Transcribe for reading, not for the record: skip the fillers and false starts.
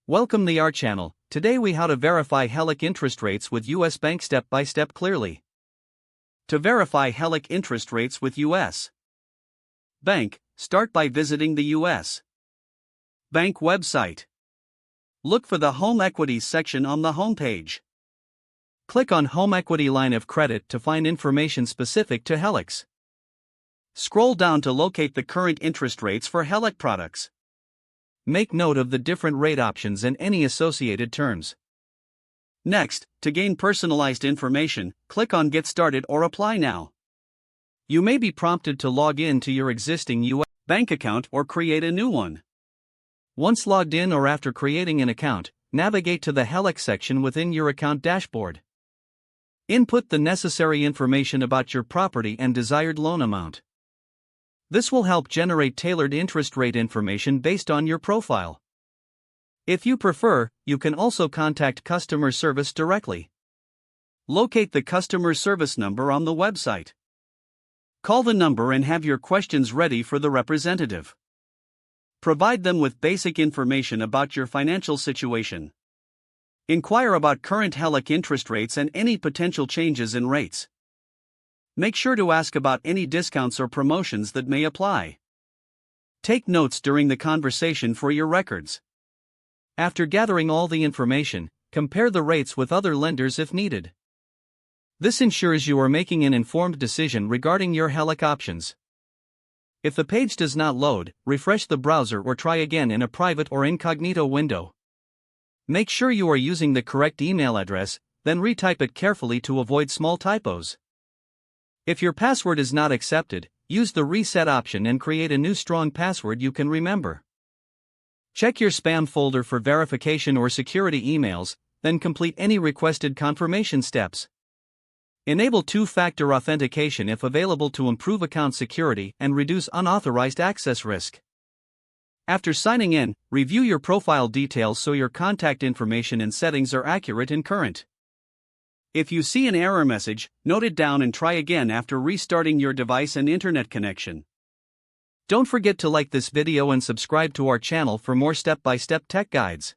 Welcome to our channel. Today we how to verify HELOC interest rates with US bank step by step clearly. To verify HELOC interest rates with US bank, start by visiting the US bank website. Look for the Home Equities section on the home page. Click on Home Equity Line of Credit to find information specific to HELOCs. Scroll down to locate the current interest rates for HELOC products. Make note of the different rate options and any associated terms. Next, to gain personalized information, click on Get Started or Apply Now. You may be prompted to log in to your existing US bank account or create a new one. Once logged in or after creating an account, navigate to the HELOC section within your account dashboard. Input the necessary information about your property and desired loan amount. This will help generate tailored interest rate information based on your profile. If you prefer, you can also contact customer service directly. Locate the customer service number on the website. Call the number and have your questions ready for the representative. Provide them with basic information about your financial situation. Inquire about current HELOC interest rates and any potential changes in rates. Make sure to ask about any discounts or promotions that may apply. Take notes during the conversation for your records. After gathering all the information, compare the rates with other lenders if needed. This ensures you are making an informed decision regarding your HELOC options. If the page does not load, refresh the browser or try again in a private or incognito window. Make sure you are using the correct email address, then retype it carefully to avoid small typos. If your password is not accepted, use the reset option and create a new strong password you can remember. Check your spam folder for verification or security emails, then complete any requested confirmation steps. Enable two-factor authentication if available to improve account security and reduce unauthorized access risk. After signing in, review your profile details so your contact information and settings are accurate and current. If you see an error message, note it down and try again after restarting your device and internet connection. Don't forget to like this video and subscribe to our channel for more step-by-step tech guides.